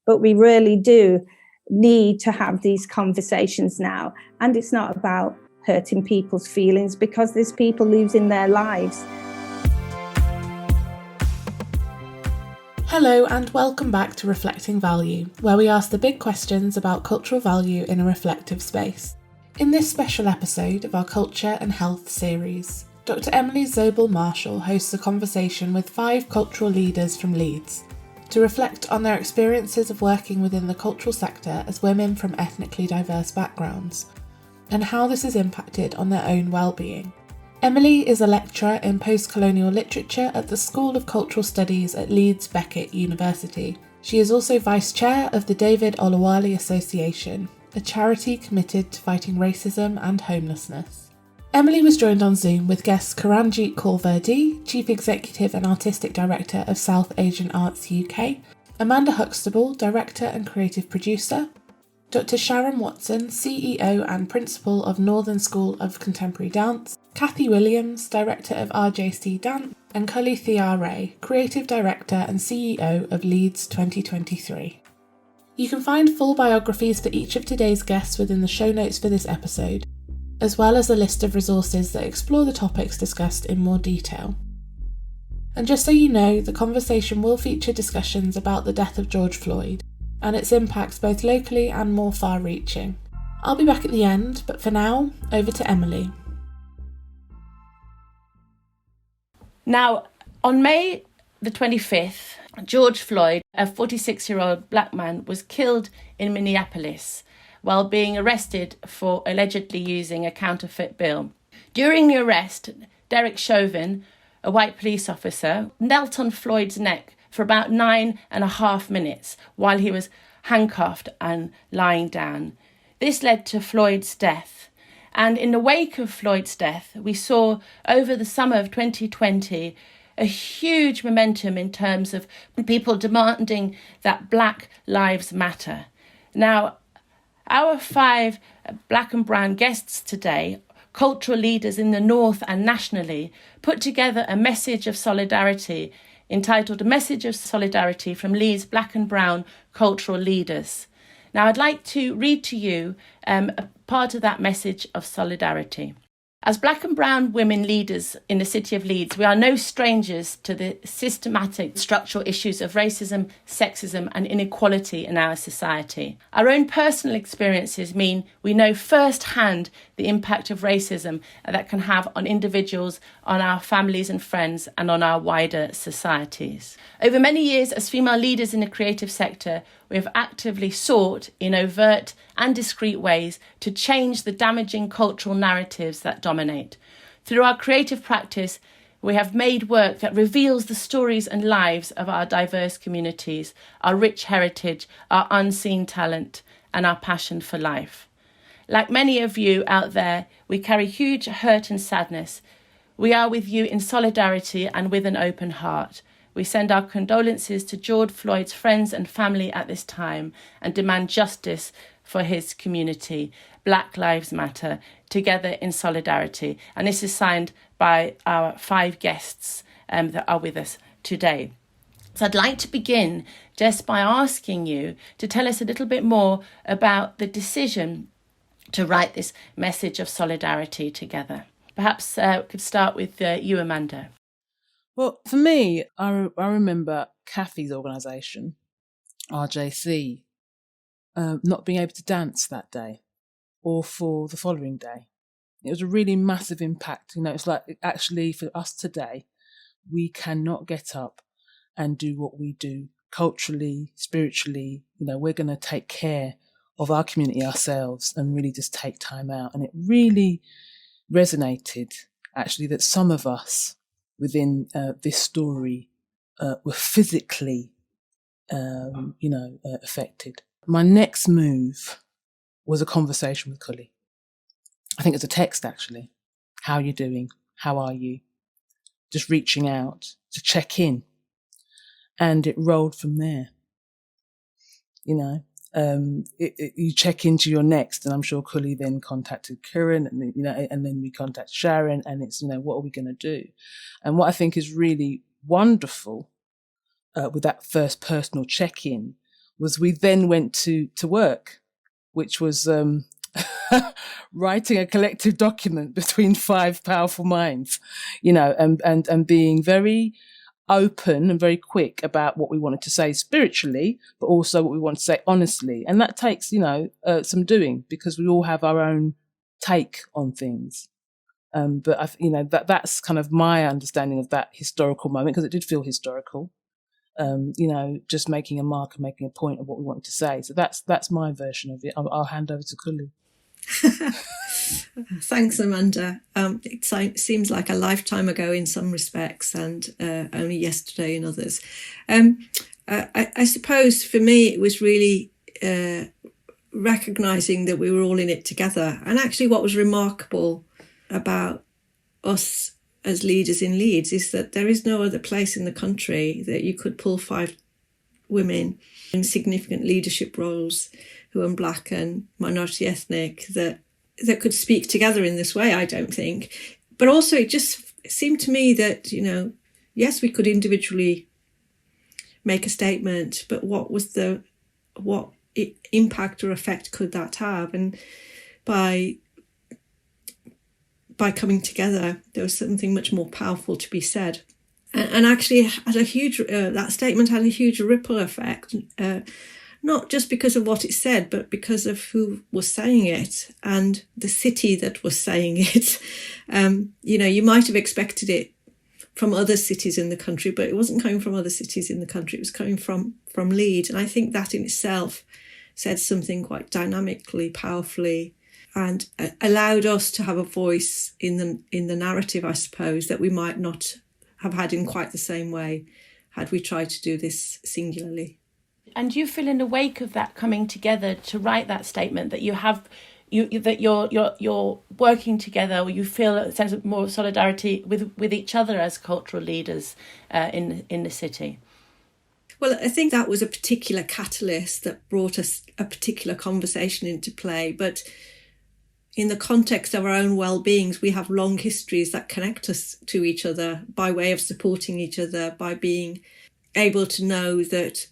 But we really do need to have these conversations now. And it's not about hurting people's feelings, because there's people losing their lives. Hello and welcome back to Reflecting Value, where we ask the big questions about cultural value in a reflective space. In this special episode of our Culture and Health series, Dr. Emily Zobel-Marshall hosts a conversation with 5 cultural leaders from Leeds to reflect on their experiences of working within the cultural sector as women from ethnically diverse backgrounds, and how this has impacted on their own well-being. Emily is a lecturer in post-colonial literature at the School of Cultural Studies at Leeds-Beckett University. She is also Vice Chair of the David Olawale Association, a charity committed to fighting racism and homelessness. Emily was joined on Zoom with guests Keranjeet Kaur Virdee, Chief Executive and Artistic Director of South Asian Arts UK, Amanda Huxtable, Director and Creative Producer, Dr. Sharon Watson, CEO and Principal of Northern School of Contemporary Dance, Kathy Williams, Director of RJC Dance, and Kully Thiarai, Creative Director and CEO of Leeds 2023. You can find full biographies for each of today's guests within the show notes for this episode, as well as a list of resources that explore the topics discussed in more detail. And just so you know, the conversation will feature discussions about the death of George Floyd and its impacts both locally and more far-reaching. I'll be back at the end, but for now, over to Emily. Now, on May the 25th, George Floyd, a 46-year-old black man, was killed in Minneapolis while being arrested for allegedly using a counterfeit bill. During the arrest, Derek Chauvin, a white police officer, knelt on Floyd's neck for about 9.5 minutes while he was handcuffed and lying down. This led to Floyd's death. And in the wake of Floyd's death, we saw over the summer of 2020 a huge momentum in terms of people demanding that Black Lives Matter. Now, our 5 black and brown guests today, cultural leaders in the North and nationally, put together a message of solidarity entitled A Message of Solidarity from Leeds Black and Brown Cultural Leaders. Now, I'd like to read to you a part of that message of solidarity. As black and brown women leaders in the city of Leeds, we are no strangers to the systematic structural issues of racism, sexism and inequality in our society. Our own personal experiences mean we know firsthand the impact of racism that can have on individuals, on our families and friends, and on our wider societies. Over many years, as female leaders in the creative sector, we have actively sought, in overt and discreet ways, to change the damaging cultural narratives that dominate. Through our creative practice, we have made work that reveals the stories and lives of our diverse communities, our rich heritage, our unseen talent, and our passion for life. Like many of you out there, we carry huge hurt and sadness. We are with you in solidarity and with an open heart. We send our condolences to George Floyd's friends and family at this time and demand justice for his community. Black Lives Matter, together in solidarity. And this is signed by our 5 guests that are with us today. So I'd like to begin just by asking you to tell us a little bit more about the decision to write this message of solidarity together. Perhaps we could start with you, Amanda. Well, for me, I remember Kathy's organisation, RJC, not being able to dance that day or for the following day. It was a really massive impact. You know, it's like actually for us today, we cannot get up and do what we do culturally, spiritually. You know, we're going to take care of our community ourselves and really just take time out. And it really resonated, actually, that some of us within this story were physically, affected. My next move was a conversation with Kully. I think it's a text, actually. How are you doing? How are you? Just reaching out to check in. And it rolled from there. You know, you check into your next, and I'm sure Kully then contacted Kieran, and then we contact Sharon, and it's, what are we going to do? And what I think is really wonderful with that first personal check-in was we then went to work, which was writing a collective document between 5 powerful minds, and being very open and very quick about what we wanted to say spiritually, but also what we want to say honestly. And that takes, some doing, because we all have our own take on things. But that's kind of my understanding of that historical moment, because it did feel historical. Just making a mark and making a point of what we wanted to say. So that's my version of it. I'll hand over to Kully. Thanks, Amanda. It seems like a lifetime ago in some respects, and only yesterday in others. I suppose for me it was really recognising that we were all in it together. And actually what was remarkable about us as leaders in Leeds is that there is no other place in the country that you could pull 5 women in significant leadership roles who are Black and minority ethnic that could speak together in this way, I don't think. But also it just seemed to me that, yes, we could individually make a statement, but what impact or effect could that have? And by coming together, there was something much more powerful to be said. And actually had that statement had a huge ripple effect, not just because of what it said, but because of who was saying it and the city that was saying it. You might have expected it from other cities in the country, but it wasn't coming from other cities in the country. It was coming from Leeds. And I think that in itself said something quite dynamically, powerfully, and allowed us to have a voice in the narrative, I suppose, that we might not have had in quite the same way had we tried to do this singularly. And do you feel in the wake of that coming together to write that statement that you're working together, or you feel a sense of more solidarity with each other as cultural leaders in the city? Well, I think that was a particular catalyst that brought us a particular conversation into play. But in the context of our own well-beings, we have long histories that connect us to each other by way of supporting each other, by being able to know that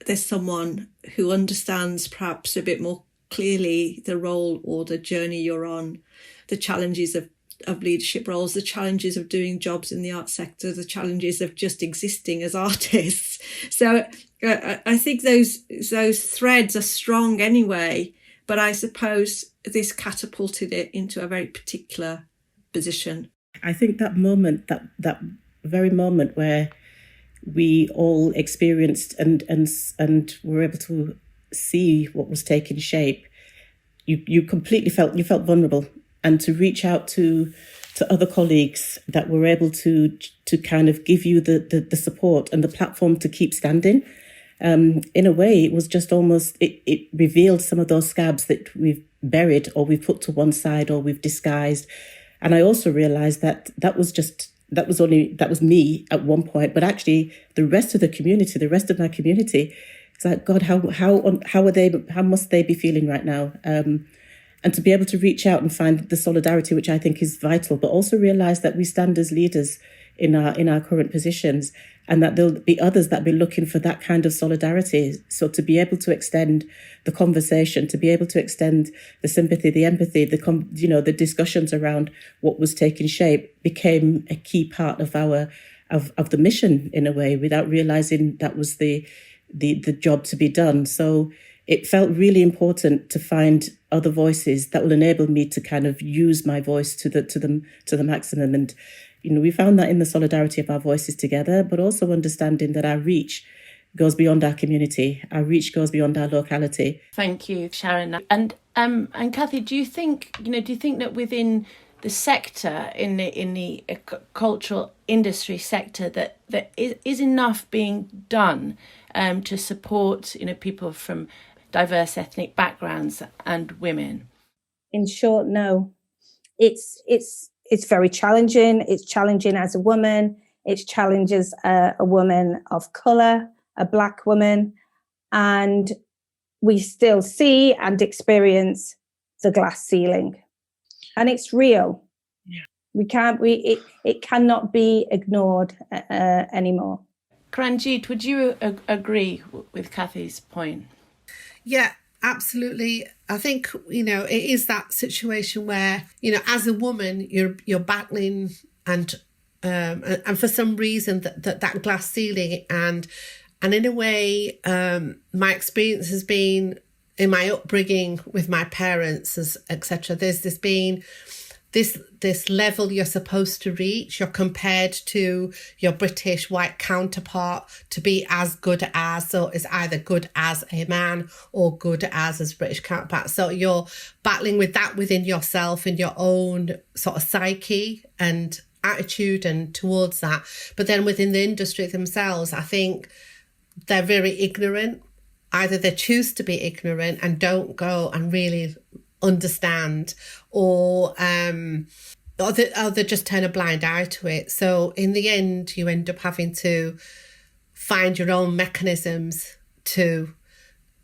there's someone who understands perhaps a bit more clearly the role or the journey you're on, the challenges of leadership roles, the challenges of doing jobs in the art sector, the challenges of just existing as artists. So I think those threads are strong anyway, but I suppose this catapulted it into a very particular position. I think that moment, that very moment where we all experienced and were able to see what was taking shape, you completely felt vulnerable, and to reach out to other colleagues that were able to kind of give you the support and the platform to keep standing. In a way, it was just almost, it revealed some of those scabs that we've buried or we've put to one side or we've disguised. And I also realized that was me at one point, but actually the rest of my community, it's like, God, how must they be feeling right now? And to be able to reach out and find the solidarity, which I think is vital, but also realize that we stand as leaders in our current positions, and that there'll be others that be looking for that kind of solidarity. So to be able to extend the conversation, to be able to extend the sympathy, the empathy, the discussions around what was taking shape became a key part of the mission in a way, without realizing that was the job to be done. So it felt really important to find other voices that will enable me to kind of use my voice to the maximum. And we found that in the solidarity of our voices together, but also understanding that our reach goes beyond our community. Our reach goes beyond our locality. Thank you, Sharon. And Kathy, do you think that within the sector, in the cultural industry sector, that is enough being done to support people from diverse ethnic backgrounds and women? In short, no. It's very challenging. It's challenging as a woman. It challenges a woman of colour, a Black woman, and we still see and experience the glass ceiling, and it's real. Yeah. It cannot be ignored anymore. Keranjeet, would you agree with Kathy's point? Yeah, absolutely. I think, it is that situation where, as a woman, you're battling and for some reason that glass ceiling and in a way, my experience has been in my upbringing with my parents, etc. There's this level you're supposed to reach. You're compared to your British white counterpart to be as good as, so it's either good as a man or good as his British counterpart. So you're battling with that within yourself in your own sort of psyche and attitude and towards that. But then within the industry themselves, I think they're very ignorant. Either they choose to be ignorant and don't go and really understand, or they just turn a blind eye to it. So in the end, you end up having to find your own mechanisms to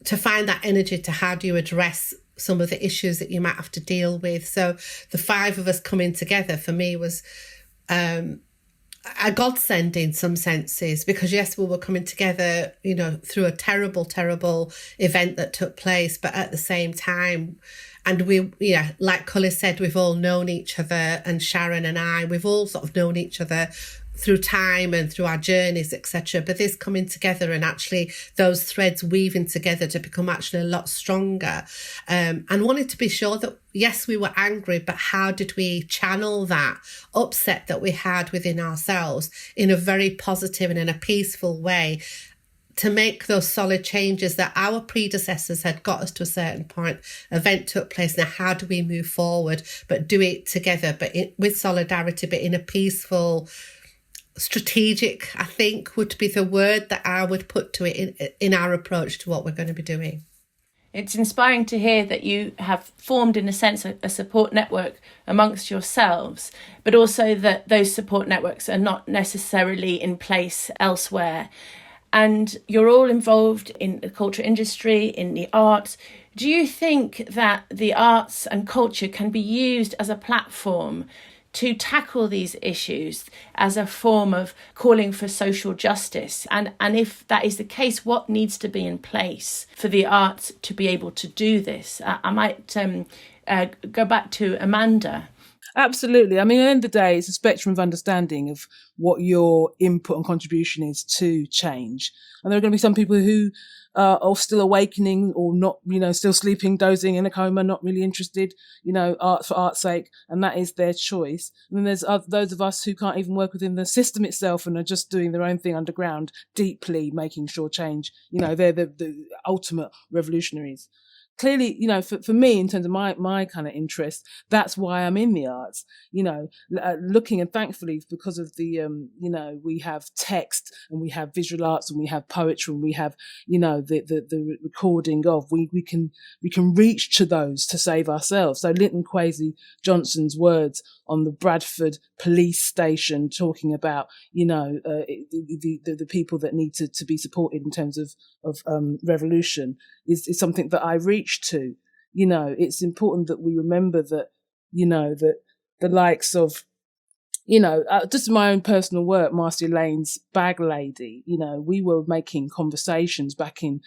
find that energy to how do you address some of the issues that you might have to deal with. So the five of us coming together for me was a godsend in some senses, because yes, we were coming together, through a terrible, terrible event that took place, but at the same time, and like Kully said, we've all known each other, and Sharon and I, we've all sort of known each other through time and through our journeys, etc. But this coming together and actually those threads weaving together to become actually a lot stronger, and wanted to be sure that, yes, we were angry, but how did we channel that upset that we had within ourselves in a very positive and in a peaceful way, to make those solid changes that our predecessors had got us to a certain point. Event took place. Now, how do we move forward, but do it together, but with solidarity, but in a peaceful, strategic, I think would be the word that I would put to it in our approach to what we're going to be doing. It's inspiring to hear that you have formed, in a sense, a support network amongst yourselves, but also that those support networks are not necessarily in place elsewhere. And you're all involved in the culture industry, in the arts. Do you think that the arts and culture can be used as a platform to tackle these issues as a form of calling for social justice? And if that is the case, what needs to be in place for the arts to be able to do this? I might go back to Amanda. Absolutely. I mean, at the end of the day, it's a spectrum of understanding of what your input and contribution is to change. And there are going to be some people who are still awakening or not, still sleeping, dozing in a coma, not really interested, art for art's sake. And that is their choice. And then there's those of us who can't even work within the system itself and are just doing their own thing underground, deeply making sure change, they're the ultimate revolutionaries. Clearly, for me, in terms of my kind of interest, that's why I'm in the arts, looking, and thankfully because of the, we have text and we have visual arts and we have poetry and we have, the recording of, we can reach to those to save ourselves. So Linton Kwesi Johnson's words on the Bradford police station talking about, the people that need to be supported in terms of revolution is something that I reach to. It's important that we remember that, that the likes of, just my own personal work, Marcia Lane's Bag Lady, we were making conversations back in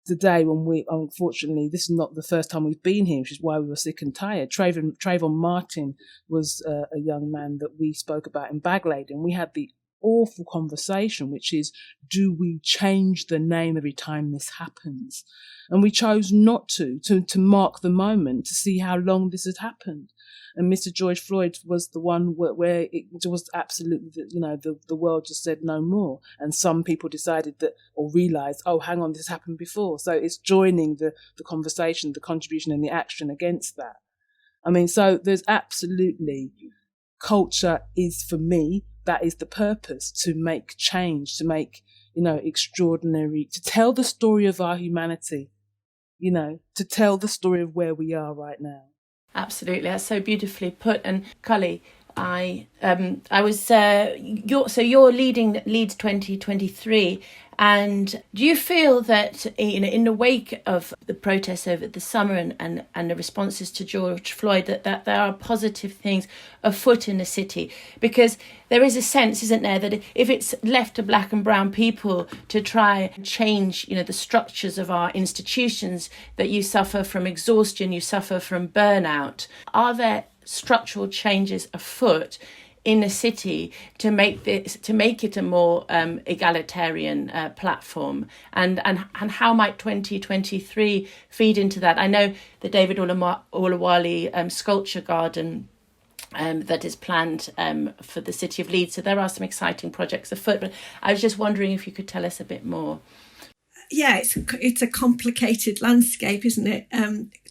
the day when we, unfortunately, this is not the first time we've been here, which is why we were sick and tired. Trayvon Martin was a young man that we spoke about in Bag Lady, and we had the awful conversation, which is, do we change the name every time this happens? And we chose not to mark the moment, to see how long this had happened. And Mr. George Floyd was the one where it was absolutely, the world just said no more. And some people decided that, or realised, oh, hang on, this happened before. So it's joining the conversation, the contribution and the action against that. I mean, so there's absolutely, culture is, for me, that is the purpose, to make change, to make, extraordinary, to tell the story of our humanity, to tell the story of where we are right now. Absolutely, that's so beautifully put. And Kully, I was you're leading Leeds 2023, And do you feel that, in the wake of the protests over the summer and the responses to George Floyd, that there are positive things afoot in the city? Because there is a sense, isn't there, that if it's left to black and brown people to try and change, the structures of our institutions, that you suffer from exhaustion, you suffer from burnout. Are there structural changes afoot in the city to make it a more egalitarian platform, and how might 2023 feed into that? I know the David Olawale sculpture garden that is planned for the city of Leeds, so there are some exciting projects afoot, but I was just wondering if you could tell us a bit more. Yeah, it's a complicated landscape, isn't it,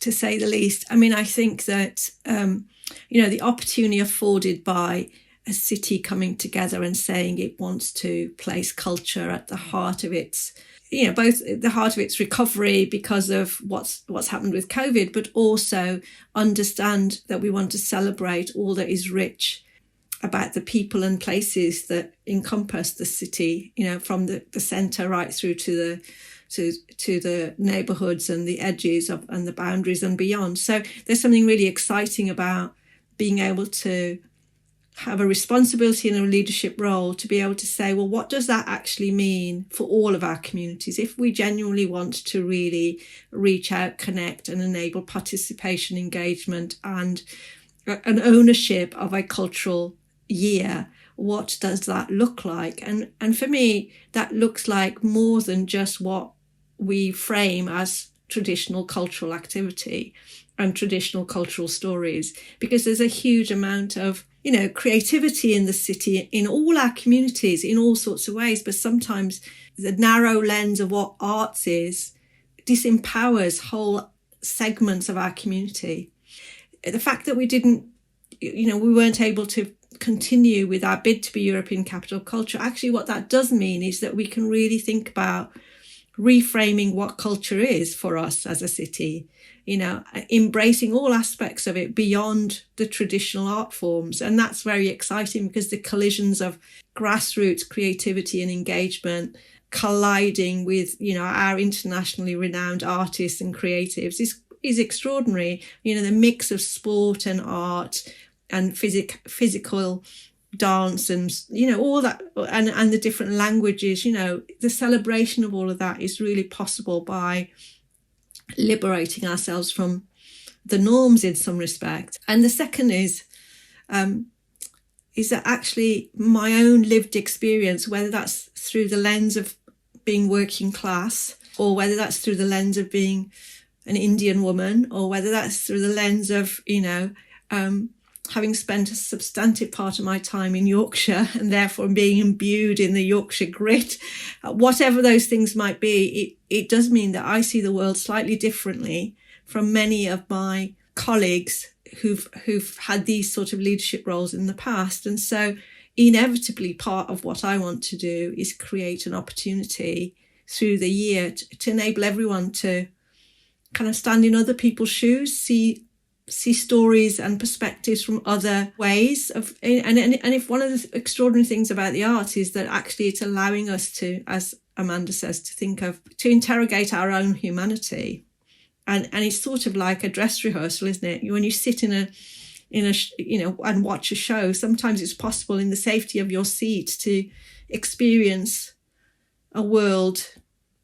to say the least. I mean, I think that the opportunity afforded by a city coming together and saying it wants to place culture at the heart of its, both the heart of its recovery because of what's happened with COVID, but also understand that we want to celebrate all that is rich about the people and places that encompass the city, from the centre right through to the neighbourhoods and the edges of and the boundaries and beyond. So there's something really exciting about being able to have a responsibility and a leadership role to be able to say, well, what does that actually mean for all of our communities? If we genuinely want to really reach out, connect and enable participation, engagement and an ownership of a cultural year, what does that look like? And for me, that looks like more than just what we frame as traditional cultural activity and traditional cultural stories, because there's a huge amount of creativity in the city, in all our communities, in all sorts of ways. But sometimes the narrow lens of what arts is disempowers whole segments of our community. The fact that we weren't able to continue with our bid to be European Capital of Culture, actually what that does mean is that we can really think about reframing what culture is for us as a city, embracing all aspects of it beyond the traditional art forms. And that's very exciting because the collisions of grassroots creativity and engagement colliding with, our internationally renowned artists and creatives is extraordinary. The mix of sport and art and physical dance and all that and the different languages, the celebration of all of that is really possible by liberating ourselves from the norms in some respect. And the second is that actually my own lived experience, whether that's through the lens of being working class or whether that's through the lens of being an Indian woman or whether that's through the lens of having spent a substantive part of my time in Yorkshire and therefore being imbued in the Yorkshire grit, whatever those things might be, it does mean that I see the world slightly differently from many of my colleagues who've had these sort of leadership roles in the past. And so inevitably part of what I want to do is create an opportunity through the year to enable everyone to kind of stand in other people's shoes, see stories and perspectives from other ways of, and if one of the extraordinary things about the art is that actually it's allowing us to, as Amanda says, to interrogate our own humanity, and it's sort of like a dress rehearsal, isn't it? When you sit in a and watch a show, sometimes it's possible in the safety of your seat to experience a world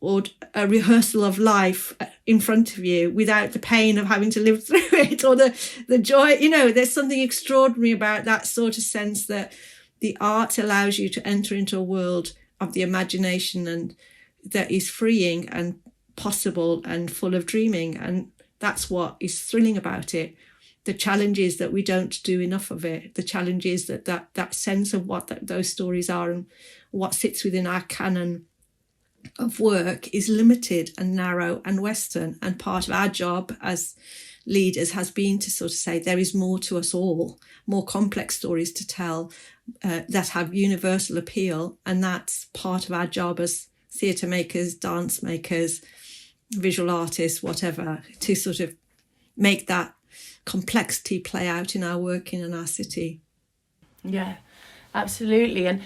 or a rehearsal of life in front of you without the pain of having to live through it, or the joy. There's something extraordinary about that sort of sense that the art allows you to enter into a world of the imagination and that is freeing and possible and full of dreaming. And that's what is thrilling about it. The challenge is that we don't do enough of it. The challenge is that sense of what those stories are and what sits within our canon of work is limited and narrow and Western. And part of our job as leaders has been to sort of say there is more to us all, more complex stories to tell that have universal appeal. And that's part of our job as theatre makers, dance makers, visual artists, whatever, to sort of make that complexity play out in our work in our city. Yeah, absolutely. And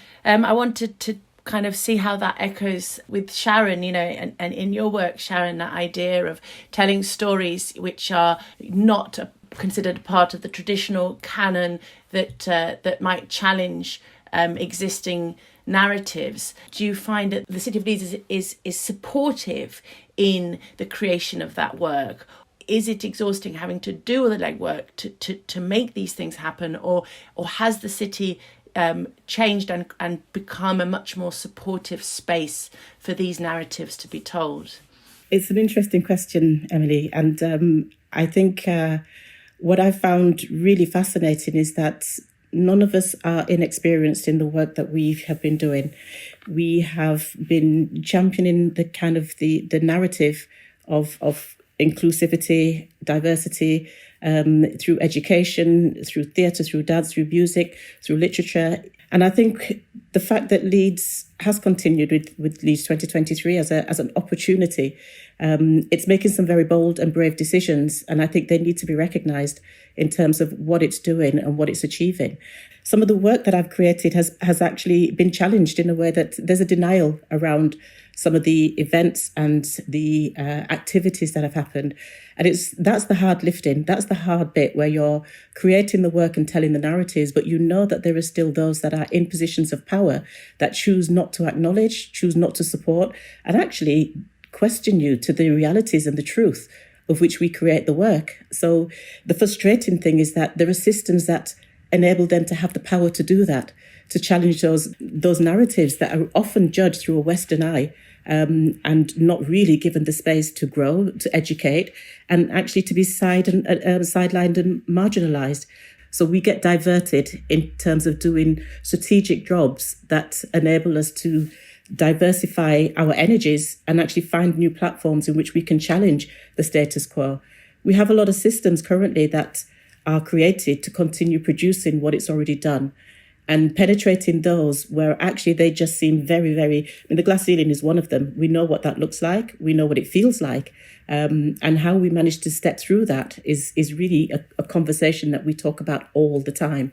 I wanted to kind of see how that echoes with Sharon, and in your work, Sharon, that idea of telling stories which are not considered part of the traditional canon that might challenge existing narratives. Do you find that the City of Leeds is supportive in the creation of that work? Is it exhausting having to do all the legwork to make these things happen, or has the city changed and become a much more supportive space for these narratives to be told? It's an interesting question, Emily, and I think what I found really fascinating is that none of us are inexperienced in the work that we have been doing. We have been championing the kind of the narrative of inclusivity, diversity, through education, through theatre, through dance, through music, through literature. And I think the fact that Leeds has continued with Leeds 2023 as an opportunity, it's making some very bold and brave decisions. And I think they need to be recognised in terms of what it's doing and what it's achieving. Some of the work that I've created has actually been challenged in a way that there's a denial around some of the events and the activities that have happened. And that's the hard lifting. That's the hard bit where you're creating the work and telling the narratives, but you know that there are still those that are in positions of power that choose not to acknowledge, choose not to support, and actually question you to the realities and the truth of which we create the work. So the frustrating thing is that there are systems that enable them to have the power to do that, to challenge those narratives that are often judged through a Western eye, and not really given the space to grow, to educate, and actually to be sidelined and marginalised. So we get diverted in terms of doing strategic jobs that enable us to diversify our energies and actually find new platforms in which we can challenge the status quo. We have a lot of systems currently that are created to continue producing what it's already done, and penetrating those where actually they just seem very, very... the glass ceiling is one of them. We know what that looks like. We know what it feels like. And how we manage to step through that is really a conversation that we talk about all the time.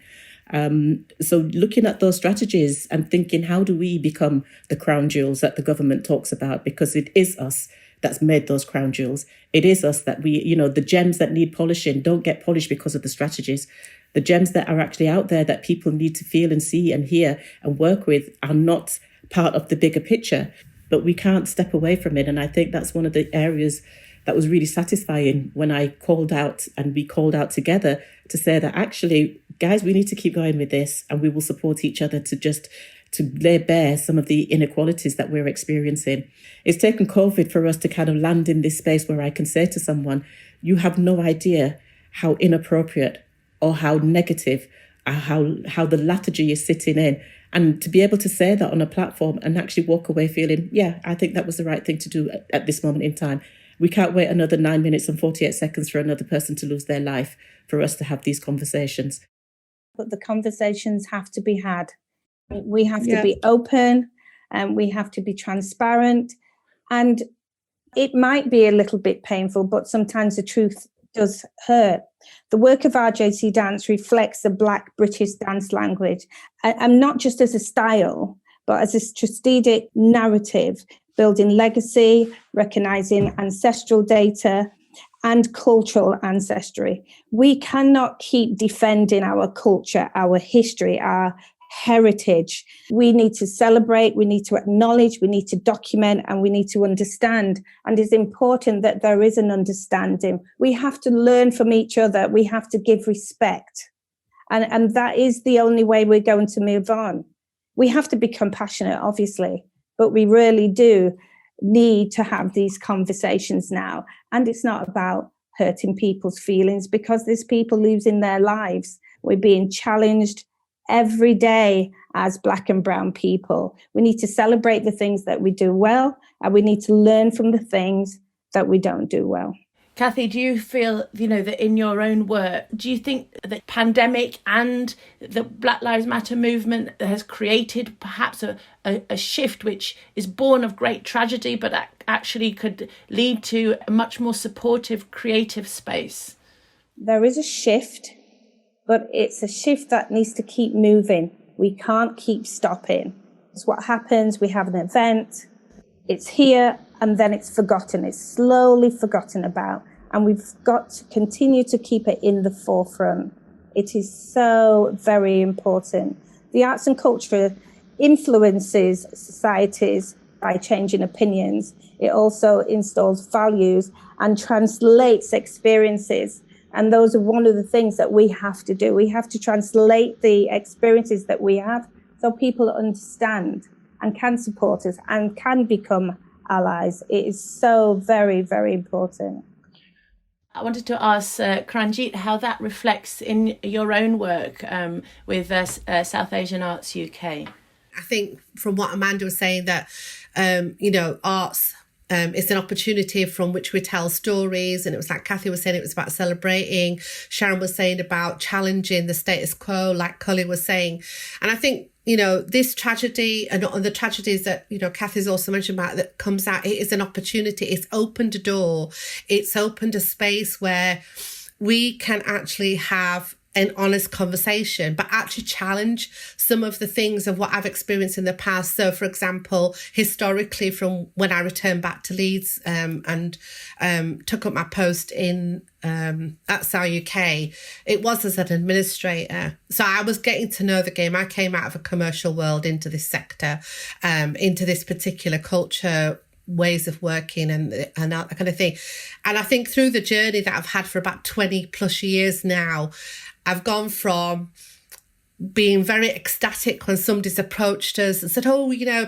So looking at those strategies and thinking, how do we become the crown jewels that the government talks about? Because it is us that's made those crown jewels. It is us that the gems that need polishing don't get polished because of the strategies. The gems that are actually out there that people need to feel and see and hear and work with are not part of the bigger picture, but we can't step away from it. And I think that's one of the areas that was really satisfying when I called out and we called out together to say that actually, guys, we need to keep going with this and we will support each other to lay bare some of the inequalities that we're experiencing. It's taken COVID for us to kind of land in this space where I can say to someone, you have no idea how inappropriate or how negative, or how the lethargy is sitting in. And to be able to say that on a platform and actually walk away feeling, yeah, I think that was the right thing to do at this moment in time. We can't wait another 9 minutes and 48 seconds for another person to lose their life for us to have these conversations. But the conversations have to be had. We have to be open and we have to be transparent. And it might be a little bit painful, but sometimes the truth does hurt. The work of RJC Dance reflects the Black British dance language, and not just as a style, but as a strategic narrative, building legacy, recognising ancestral data and cultural ancestry. We cannot keep defending our culture, our history, our heritage. We need to celebrate, we need to acknowledge, we need to document, and we need to understand. And it's important that there is an understanding. We have to learn from each other. We have to give respect. And that is the only way we're going to move on. We have to be compassionate, obviously, but we really do need to have these conversations now. And it's not about hurting people's feelings, because there's people losing their lives. We're being challenged every day as Black and brown people. We need to celebrate the things that we do well, and we need to learn from the things that we don't do well. Kathy, do you feel, that in your own work, do you think the pandemic and the Black Lives Matter movement has created perhaps a shift which is born of great tragedy, but actually could lead to a much more supportive, creative space? There is a shift, but it's a shift that needs to keep moving. We can't keep stopping. It's what happens. We have an event. It's here and then it's forgotten. It's slowly forgotten about. And we've got to continue to keep it in the forefront. It is so very important. The arts and culture influences societies by changing opinions. It also installs values and translates experiences. And those are one of the things that we have to do. We have to translate the experiences that we have so people understand and can support us and can become allies. It is so very, very important. I wanted to ask Keranjeet how that reflects in your own work with South Asian Arts UK. I think from what Amanda was saying that, arts is an opportunity from which we tell stories. And it was like Kathy was saying, it was about celebrating. Sharon was saying about challenging the status quo, like Kully was saying. And I think, this tragedy and the tragedies that, Kathy's also mentioned about that comes out, it is an opportunity. It's opened a door. It's opened a space where we can actually have an honest conversation, but actually challenge some of the things of what I've experienced in the past. So, for example, historically, from when I returned back to Leeds and took up my post in at Saad UK, it was as an administrator. So I was getting to know the game. I came out of a commercial world into this sector, into this particular culture, ways of working and that kind of thing. And I think through the journey that I've had for about 20 plus years now, I've gone from being very ecstatic when somebody's approached us and said,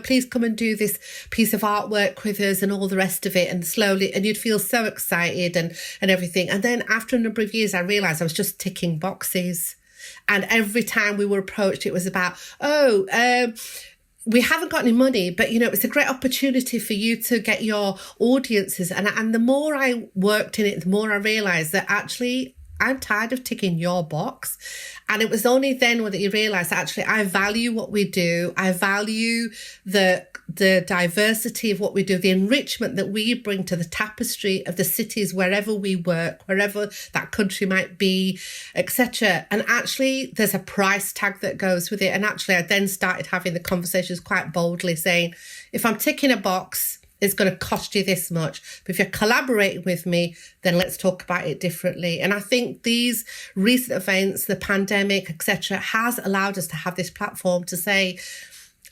please come and do this piece of artwork with us and all the rest of it. And slowly, and you'd feel so excited and everything. And then after a number of years, I realised I was just ticking boxes. And every time we were approached, it was about, we haven't got any money, but, it's a great opportunity for you to get your audiences. And the more I worked in it, the more I realised that actually I'm tired of ticking your box. And it was only then that you realise that actually I value what we do. I value the diversity of what we do, the enrichment that we bring to the tapestry of the cities wherever we work, wherever that country might be, etc. And actually there's a price tag that goes with it. And actually I then started having the conversations quite boldly saying, if I'm ticking a box, it's going to cost you this much. But if you're collaborating with me, then let's talk about it differently. And I think these recent events, the pandemic, etc., has allowed us to have this platform to say,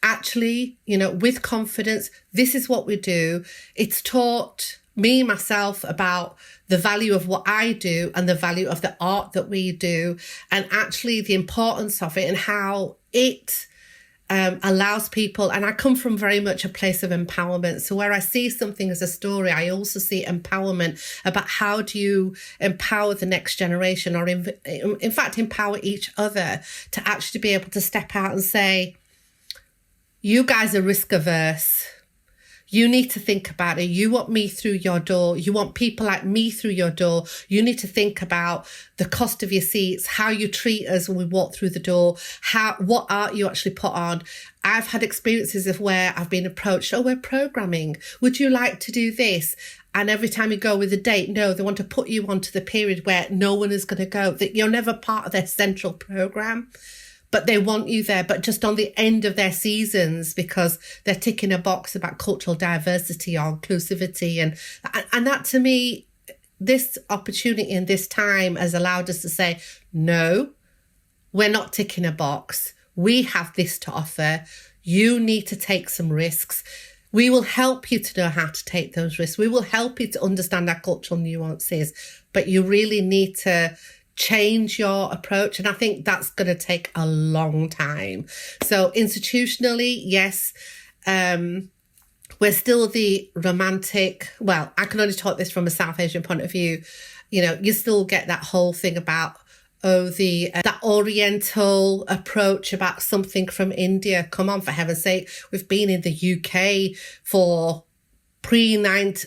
actually, with confidence, this is what we do. It's taught me, myself, about the value of what I do and the value of the art that we do, and actually the importance of it and how it allows people, and I come from very much a place of empowerment. So where I see something as a story, I also see empowerment about how do you empower the next generation, or in fact, empower each other to actually be able to step out and say, you guys are risk averse. You need to think about it. You want me through your door. You want people like me through your door. You need to think about the cost of your seats, how you treat us when we walk through the door, what art you actually put on. I've had experiences of where I've been approached, we're programming. Would you like to do this? And every time you go with a date, no, they want to put you onto the period where no one is going to go, that you're never part of their central program. But they want you there, but just on the end of their seasons, because they're ticking a box about cultural diversity or inclusivity. And that, to me, this opportunity and this time has allowed us to say, no, we're not ticking a box. We have this to offer. You need to take some risks. We will help you to know how to take those risks. We will help you to understand our cultural nuances, but you really need to change your approach. And I think that's going to take a long time. So institutionally, yes, we're still the romantic, well, I can only talk this from a South Asian point of view. You still get that whole thing about, that Oriental approach about something from India. Come on, for heaven's sake. We've been in the UK for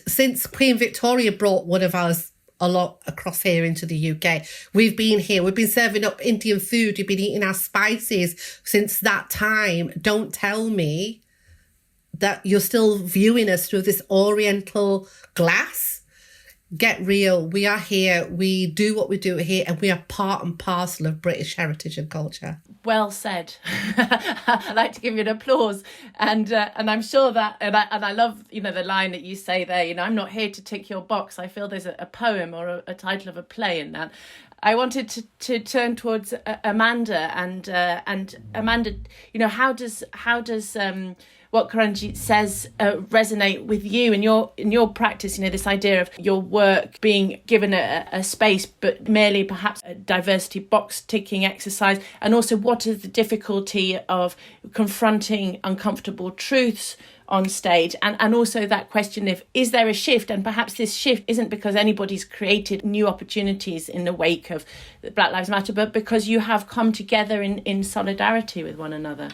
since Queen Victoria brought one of ours a lot across here into the UK. We've been here. We've been serving up Indian food. You've been eating our spices since that time. Don't tell me that you're still viewing us through this Oriental glass. get real. We are here. We do what we do here, and we are part and parcel of British heritage and culture. Well said. I'd like to give you an applause, and I'm sure that, and I love, the line that you say there. I'm not here to tick your box. I feel there's a poem or a title of a play in that. I wanted to turn towards Amanda, and Amanda, how does what Keranjeet says resonate with you in your practice? This idea of your work being given a space, but merely perhaps a diversity box ticking exercise, and also what is the difficulty of confronting uncomfortable truths on stage, and also that question of, is there a shift? And perhaps this shift isn't because anybody's created new opportunities in the wake of Black Lives Matter, but because you have come together in solidarity with one another.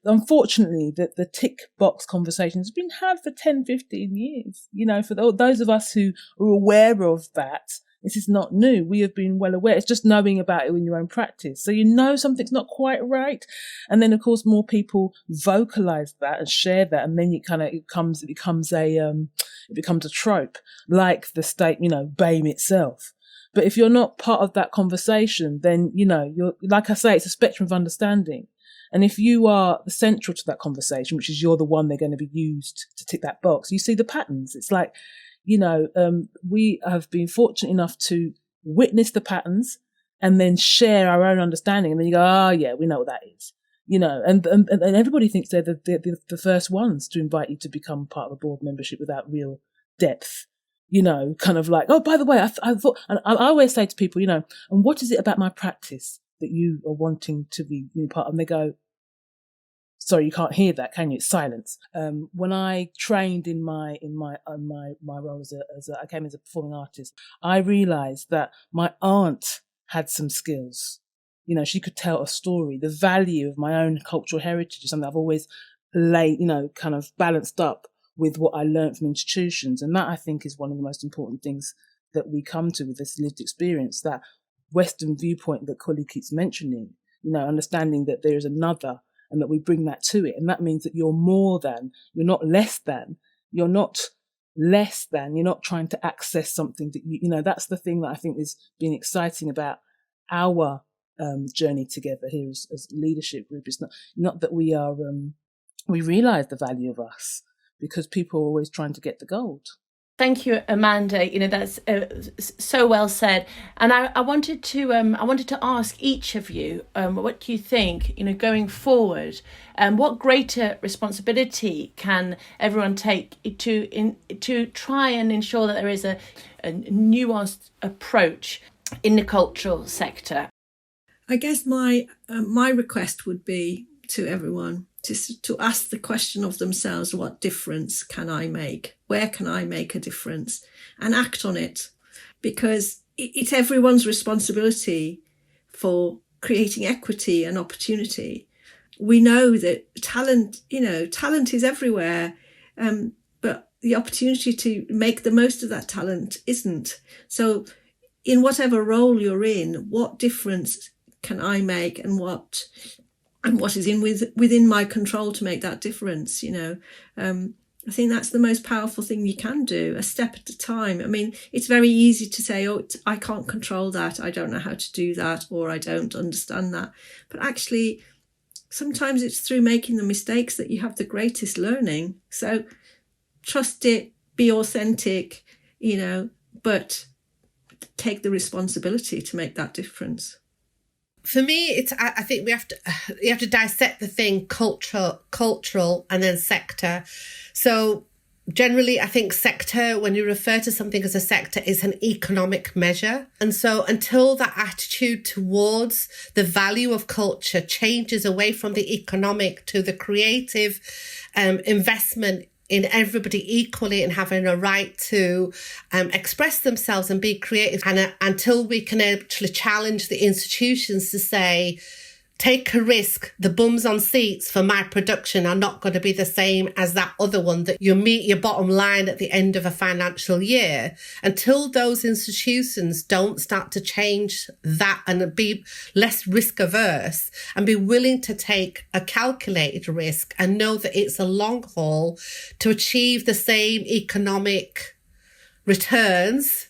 Unfortunately, the tick box conversation has been had for 10, 15 years. For those of us who are aware of that, this is not new. We have been well aware. It's just knowing about it in your own practice. So something's not quite right. And then, of course, more people vocalize that and share that. And then it becomes a trope, like the state, BAME itself. But if you're not part of that conversation, then, you're, like I say, it's a spectrum of understanding. And if you are central to that conversation, which is you're the one they're going to be used to tick that box, you see the patterns. It's like, we have been fortunate enough to witness the patterns and then share our own understanding. And then you go, oh, yeah, we know what that is. And everybody thinks they're the first ones to invite you to become part of a board membership without real depth. Kind of like, oh, by the way, I thought, and I always say to people, and what is it about my practice that you are wanting to be part of? And they go, sorry, you can't hear that, can you? It's silence. When I trained in my role I came as a performing artist, I realised that my aunt had some skills. She could tell a story. The value of my own cultural heritage is something I've always kind of balanced up with what I learned from institutions. And that, I think, is one of the most important things that we come to with this lived experience, that Western viewpoint that Kully keeps mentioning, understanding that there is another and that we bring that to it. And that means that you're more than, you're not less than, you're not trying to access something that that's the thing that I think has been exciting about our journey together here as leadership group. It's not that we realise the value of us, because people are always trying to get the gold. Thank you, Amanda. That's so well said. And I wanted to ask each of you, what do you think, going forward, what greater responsibility can everyone take to try and ensure that there is a nuanced approach in the cultural sector? I guess my request would be to everyone to ask the question of themselves, what difference can I make? Where can I make a difference? And act on it, because it's everyone's responsibility for creating equity and opportunity. We know that talent is everywhere, but the opportunity to make the most of that talent isn't. So in whatever role you're in, what difference can I make, and what is within my control to make that difference? I think that's the most powerful thing you can do, a step at a time. I mean, it's very easy to say, oh, I can't control that, I don't know how to do that, or I don't understand that. But actually, sometimes it's through making the mistakes that you have the greatest learning. So trust it, be authentic, but take the responsibility to make that difference. For me, I think you have to dissect the thing cultural and then sector. So generally, I think sector, when you refer to something as a sector, is an economic measure. And so until that attitude towards the value of culture changes away from the economic to the creative investment in everybody equally and having a right to express themselves and be creative. And until we can actually challenge the institutions to say, take a risk, the bums on seats for my production are not going to be the same as that other one, that you meet your bottom line at the end of a financial year. Until those institutions don't start to change that and be less risk averse and be willing to take a calculated risk and know that it's a long haul to achieve the same economic returns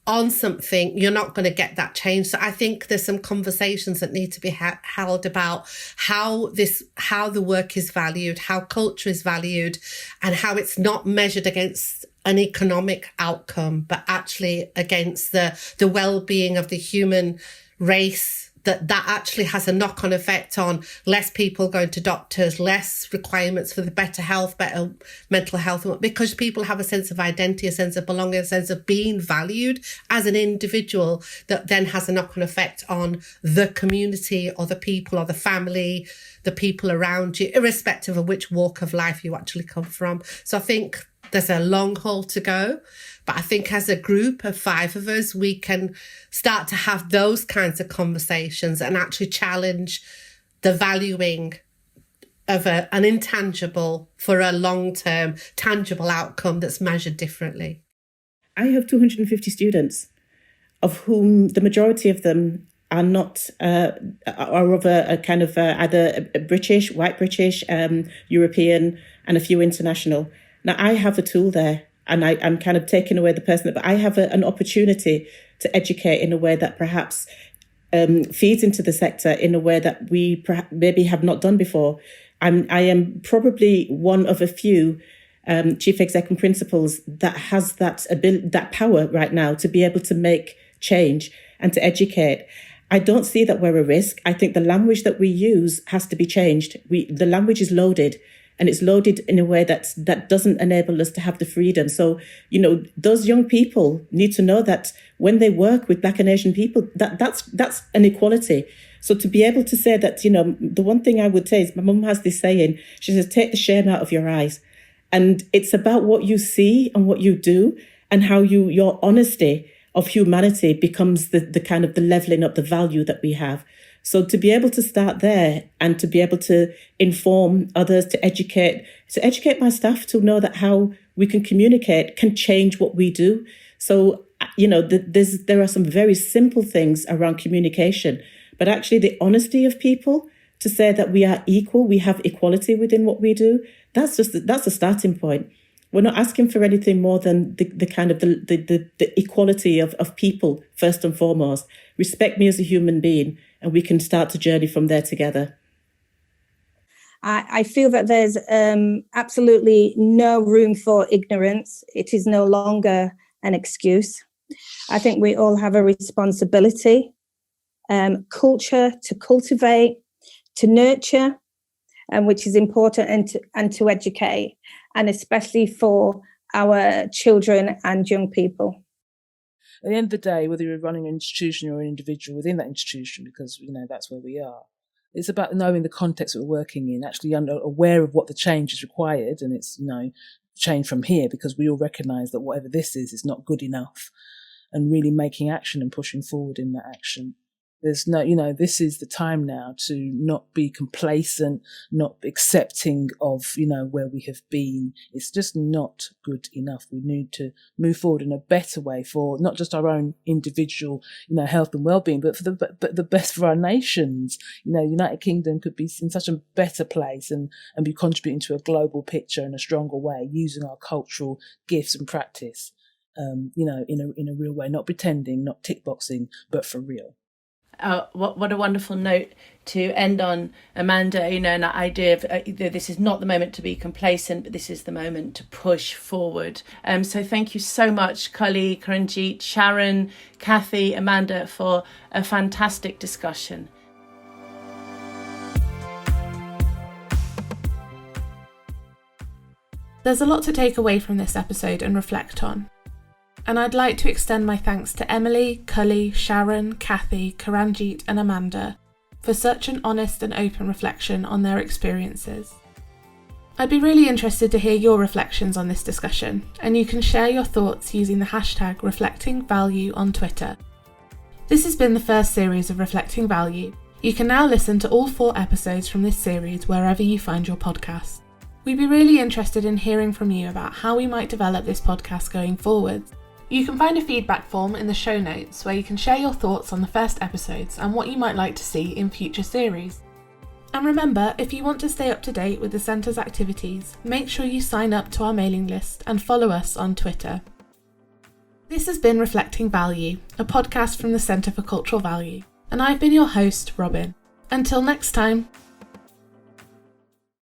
on something, you're not going to get that change. So I think there's some conversations that need to be held about how the work is valued, how culture is valued, and how it's not measured against an economic outcome, but actually against the well-being of the human race. That actually has a knock-on effect on less people going to doctors, less requirements for the better health, better mental health, because people have a sense of identity, a sense of belonging, a sense of being valued as an individual, that then has a knock-on effect on the community or the people or the family, the people around you, irrespective of which walk of life you actually come from. So I think there's a long haul to go. But I think as a group of 5 of us, we can start to have those kinds of conversations and actually challenge the valuing of an intangible for a long-term tangible outcome that's measured differently. I have 250 students, of whom the majority of them are not, are of a kind of either British, white British, European, and a few international. Now, I have a tool there. And I'm kind of taking away the person, but I have an opportunity to educate in a way that perhaps feeds into the sector in a way that we maybe have not done before. I am probably one of a few chief exec and principals that has that ability, that power right now to be able to make change and to educate. I don't see that we're a risk. I think the language that we use has to be changed. The language is loaded. And it's loaded in a way that doesn't enable us to have the freedom. So, those young people need to know that when they work with Black and Asian people, that's an equality. So to be able to say that, the one thing I would say is my mum has this saying, she says, take the shame out of your eyes. And it's about what you see and what you do and how your honesty of humanity becomes the kind of the leveling up the value that we have. So to be able to start there and to be able to inform others, to educate my staff to know that how we can communicate can change what we do. So, there are some very simple things around communication, but actually the honesty of people to say that we are equal, we have equality within what we do, that's a starting point. We're not asking for anything more than the kind of the equality of people, first and foremost. Respect me as a human being, and we can start to journey from there together. I feel that there's absolutely no room for ignorance. It is no longer an excuse. I think we all have a responsibility, culture to cultivate, to nurture, which is important, and to educate, and especially for our children and young people. At the end of the day, whether you're running an institution or an individual within that institution, because, that's where we are, it's about knowing the context that we're working in, actually aware of what the change is required, and it's, change from here, because we all recognise that whatever this is not good enough, and really making action and pushing forward in that action. There's no, this is the time now to not be complacent, not accepting of, where we have been. It's just not good enough. We need to move forward in a better way for not just our own individual, health and well-being, but for the best for our nations. United Kingdom could be in such a better place and be contributing to a global picture in a stronger way, using our cultural gifts and practice, in a real way, not pretending, not tick boxing, but for real. What a wonderful note to end on, Amanda, and that idea of this is not the moment to be complacent, but this is the moment to push forward. So thank you so much, Kully, Keranjeet, Sharon, Kathy, Amanda, for a fantastic discussion. There's a lot to take away from this episode and reflect on. And I'd like to extend my thanks to Emily, Kully, Sharon, Kathy, Keranjeet and Amanda for such an honest and open reflection on their experiences. I'd be really interested to hear your reflections on this discussion, and you can share your thoughts using the hashtag #ReflectingValue on Twitter. This has been the first series of Reflecting Value. You can now listen to all 4 episodes from this series wherever you find your podcast. We'd be really interested in hearing from you about how we might develop this podcast going forward. You can find a feedback form in the show notes where you can share your thoughts on the first episodes and what you might like to see in future series. And remember, if you want to stay up to date with the Centre's activities, make sure you sign up to our mailing list and follow us on Twitter. This has been Reflecting Value, a podcast from the Centre for Cultural Value, and I've been your host, Robin. Until next time.